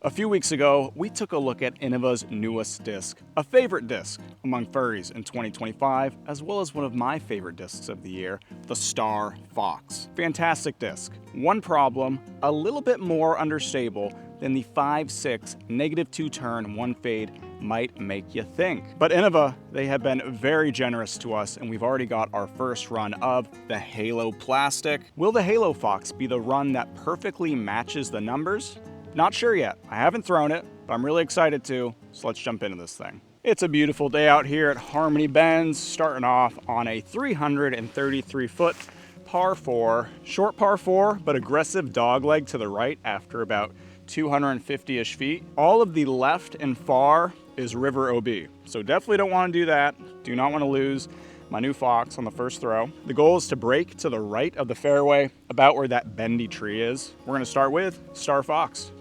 A few weeks ago, we took a look at Innova's newest disc, a favorite disc among furries in 2025, as well as one of my favorite discs of the year, the Star Fox. Fantastic disc. One problem, a little bit more understable than the 5.6 -2 turn 1 fade might make you think. But Innova, they have been very generous to us, and we've already got our first run of the Halo plastic. Will the Halo Fox be the run that perfectly matches the numbers? Not sure yet. I haven't thrown it, but I'm really excited to, so let's jump into this thing. It's a beautiful day out here at Harmony Bends, starting off on a 333-foot par 4. Short par 4, but aggressive dogleg to the right after about 250-ish feet. All of the left and far is river OB, so definitely don't want to do that. Do not want to lose my new Fox on the first throw. The goal is to break to the right of the fairway, about where that bendy tree is. We're going to start with Star Fox.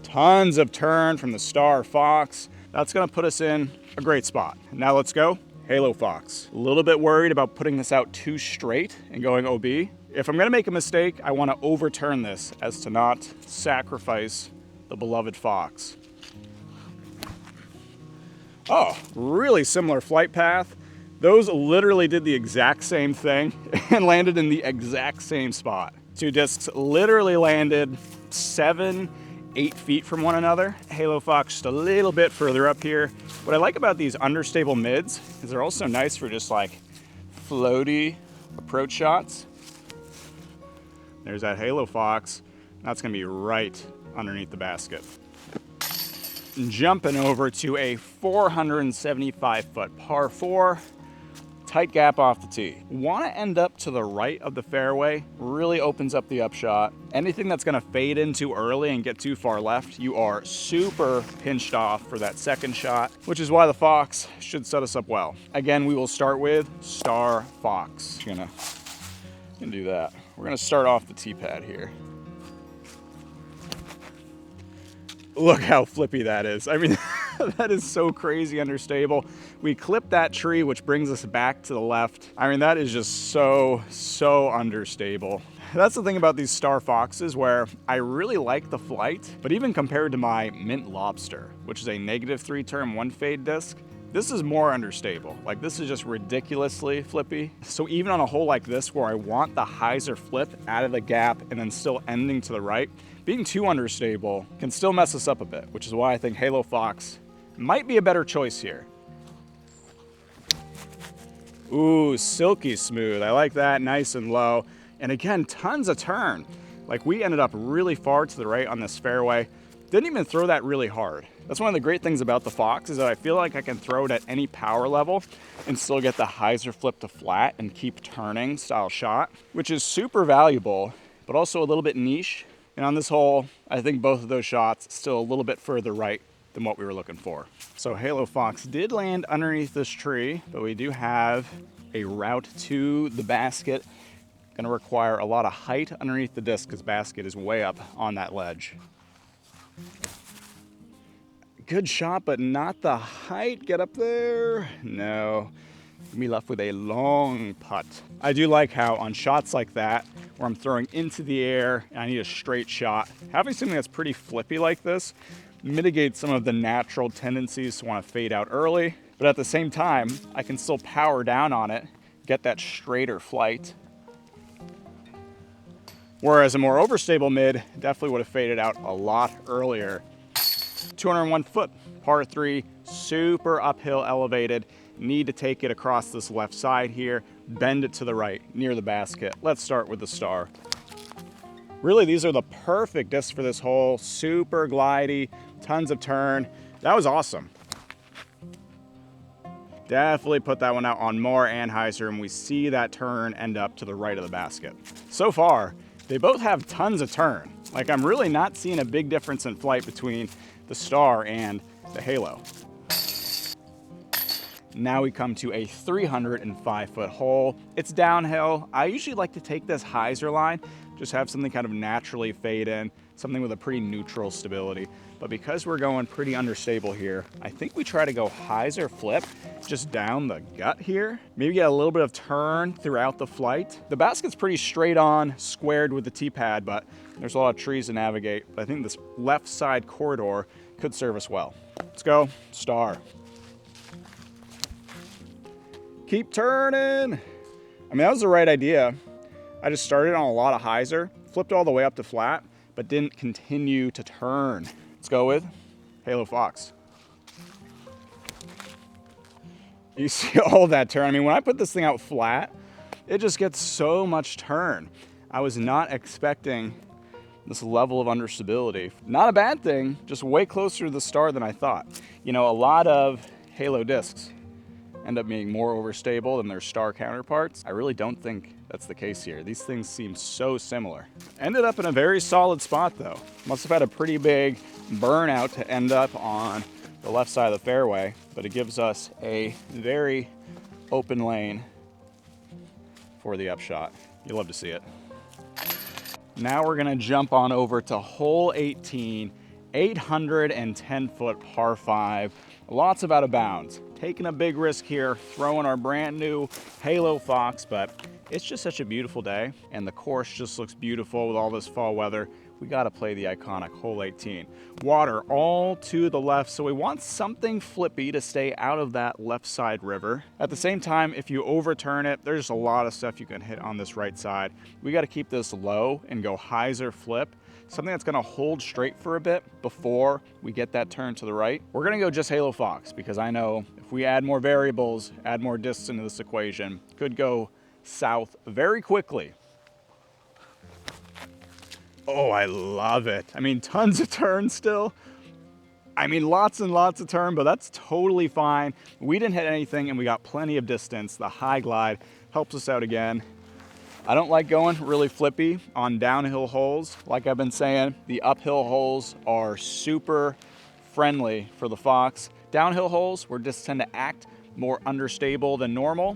Tons of turn from the Star Fox. That's going to put us in a great spot. Now let's go Halo Fox. A little bit worried about putting this out too straight and going OB. If I'm going to make a mistake, I want to overturn this as to not sacrifice the beloved Fox. Oh, really similar flight path. Those literally did the exact same thing and landed in the exact same spot. Two discs literally landed 7-8 feet from one another. Halo Fox just a little bit further up here. What I like about these understable mids is they're also nice for just like floaty approach shots. There's that Halo Fox. That's gonna be right underneath the basket. Jumping over to a 475-foot par 4. Tight gap off the tee. Want to end up to the right of the fairway, really opens up the upshot. Anything that's going to fade in too early and get too far left, you are super pinched off for that second shot, which is why the Fox should set us up well. Again, we will start with Star Fox. Gonna do that. We're gonna start off the tee pad here. Look how flippy that is. I mean, that is so crazy understable. We clip that tree, which brings us back to the left. I mean, that is just so understable. That's the thing about these Star Foxes, where I really like the flight, but even compared to my Mint Lobster, which is a -3 turn 1 fade disc, this is more understable. Like, this is just ridiculously flippy. So even on a hole like this, where I want the Hyzer flip out of the gap and then still ending to the right, being too understable can still mess us up a bit, which is why I think Halo Fox might be a better choice here. Ooh, silky smooth. I like that, nice and low. And again, tons of turn. Like, we ended up really far to the right on this fairway. Didn't even throw that really hard. That's one of the great things about the Fox, is that I feel like I can throw it at any power level and still get the Hyzer flip to flat and keep turning style shot, which is super valuable, but also a little bit niche. And on this hole, I think both of those shots still a little bit further right than what we were looking for. So Halo Fox did land underneath this tree, but we do have a route to the basket. Gonna require a lot of height underneath the disc, because basket is way up on that ledge. Good shot, but not the height. Get up there. No. Be left with a long putt. I do like how on shots like that, where I'm throwing into the air and I need a straight shot, having something that's pretty flippy like this mitigates some of the natural tendencies to want to fade out early, but at the same time, I can still power down on it, get that straighter flight. Whereas a more overstable mid definitely would have faded out a lot earlier. 201 foot, par 3, super uphill elevated. Need to take it across this left side here, bend it to the right, near the basket. Let's start with the Star. Really, these are the perfect discs for this hole. Super glidey, tons of turn. That was awesome. Definitely put that one out on Moore and Hyzer, and we see that turn end up to the right of the basket. So far, they both have tons of turn. Like, I'm really not seeing a big difference in flight between the Star and the Halo. Now we come to a 305-foot hole. It's downhill. I usually like to take this Hyzer line, just have something kind of naturally fade in, something with a pretty neutral stability. But because we're going pretty understable here, I think we try to go Hyzer flip just down the gut here. Maybe get a little bit of turn throughout the flight. The basket's pretty straight on, squared with the tee pad, but There's a lot of trees to navigate, but I think this left side corridor could serve us well. Let's go, star. Keep turning. I mean, that was the right idea. I just started on a lot of hyzer, flipped all the way up to flat, but didn't continue to turn. Let's go with Halo Fox. You see all that turn. I mean, when I put this thing out flat, it just gets so much turn. I was not expecting this level of understability. Not a bad thing, just way closer to the star than I thought. You know, a lot of Halo discs end up being more overstable than their star counterparts. I really don't think that's the case here. These things seem so similar. Ended up in a very solid spot though. Must have had a pretty big burnout to end up on the left side of the fairway, but it gives us a very open lane for the upshot. You'll love to see it. Now we're gonna jump on over to hole 18, 810-foot par 5. Lots of out of bounds. Taking a big risk here, throwing our brand new Halo Fox, but it's just such a beautiful day, and the course just looks beautiful with all this fall weather. We gotta play the iconic hole 18. Water all to the left, so we want something flippy to stay out of that left side river. At the same time, if you overturn it, there's a lot of stuff you can hit on this right side. We gotta keep this low and go hyzer flip, something that's gonna hold straight for a bit before we get that turn to the right. We're gonna go just Halo Fox, because I know if we add more variables, add more discs into this equation, could go south very quickly. Oh, I love it. I mean, tons of turn still. I mean, lots and lots of turn, but that's totally fine. We didn't hit anything and we got plenty of distance. The high glide helps us out again. I don't like going really flippy on downhill holes. Like I've been saying, the uphill holes are super friendly for the Fox. Downhill holes, where discs tend to act more understable than normal,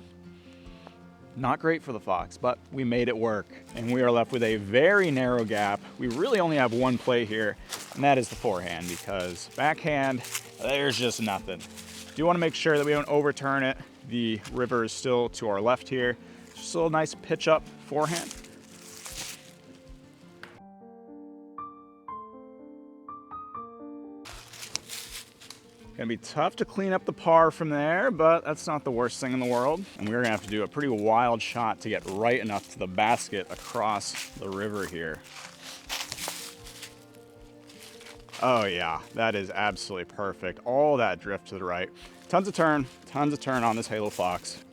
not great for the Fox, but we made it work. And we are left with a very narrow gap. We really only have one play here, and that is the forehand, because backhand, there's just nothing. Do want to make sure that we don't overturn it. The river is still to our left here. Just a little nice pitch up forehand. Gonna be tough to clean up the par from there, but that's not the worst thing in the world. And we're gonna have to do a pretty wild shot to get right enough to the basket across the river here. Oh yeah, that is absolutely perfect. All that drift to the right. Tons of turn on this Halo Fox.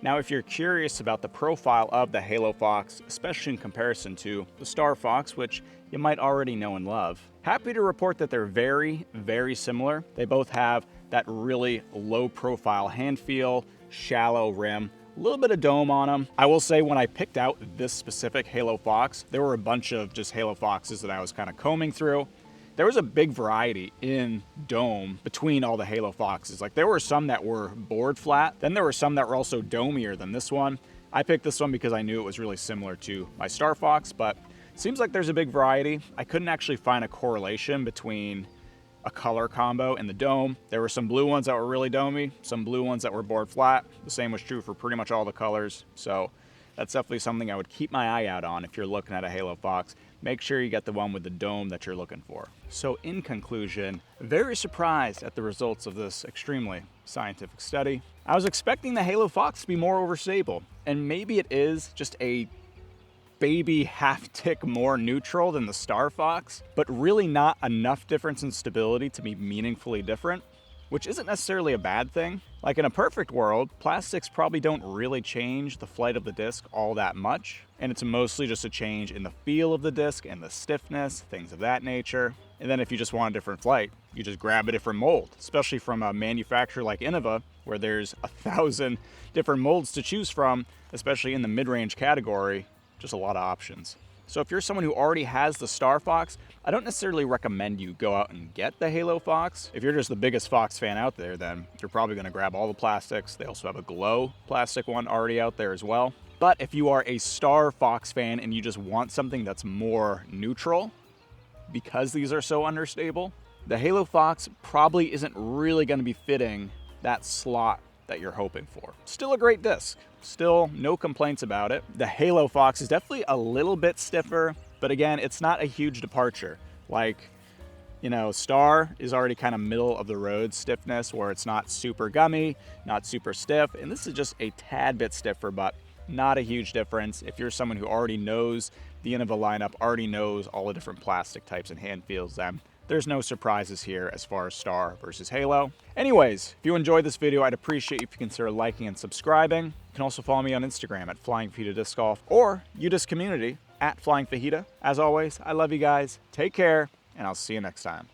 Now, if you're curious about the profile of the Halo Fox, especially in comparison to the Star Fox, which you might already know and love, happy to report that they're very, very similar. They both have that really low profile hand feel, shallow rim, a little bit of dome on them. I will say, when I picked out this specific Halo Fox, there were a bunch of just Halo Foxes that I was kind of combing through. There was a big variety in dome between all the Halo Foxes. Like, there were some that were board flat, then there were some that were also domier than this one. I picked this one because I knew it was really similar to my Star Fox, but it seems like there's a big variety. I couldn't actually find a correlation between a color combo and the dome. There were some blue ones that were really domey, some blue ones that were board flat. The same was true for pretty much all the colors. So that's definitely something I would keep my eye out on if you're looking at a Halo Fox. Make sure you get the one with the dome that you're looking for. So in conclusion, very surprised at the results of this extremely scientific study. I was expecting the Halo Fox to be more overstable, and maybe it is just a baby half tick more neutral than the Star Fox, but really not enough difference in stability to be meaningfully different, which isn't necessarily a bad thing. Like, in a perfect world, plastics probably don't really change the flight of the disc all that much, and it's mostly just a change in the feel of the disc and the stiffness, things of that nature. And then if you just want a different flight, you just grab a different mold, especially from a manufacturer like Innova, where there's 1,000 different molds to choose from, especially in the mid-range category. Just a lot of options. So if you're someone who already has the Star Fox, I don't necessarily recommend you go out and get the Halo Fox. If you're just the biggest Fox fan out there, then you're probably gonna grab all the plastics. They also have a glow plastic one already out there as well. But if you are a Star Fox fan and you just want something that's more neutral, because these are so understable, the Halo Fox probably isn't really gonna be fitting that slot that you're hoping for. Still a great disc. Still no complaints about it. The Halo Fox is definitely a little bit stiffer, but again, it's not a huge departure. Like, you know, Star is already kind of middle of the road stiffness where it's not super gummy, not super stiff, and this is just a tad bit stiffer, but not a huge difference. If you're someone who already knows the Innova lineup, already knows all the different plastic types and hand feels, then there's no surprises here as far as Star versus Halo. Anyways, if you enjoyed this video, I'd appreciate if you consider liking and subscribing. You can also follow me on Instagram at Flying Fajita Disc Golf or UDisc Community at Flying Fajita. As always, I love you guys. Take care, and I'll see you next time.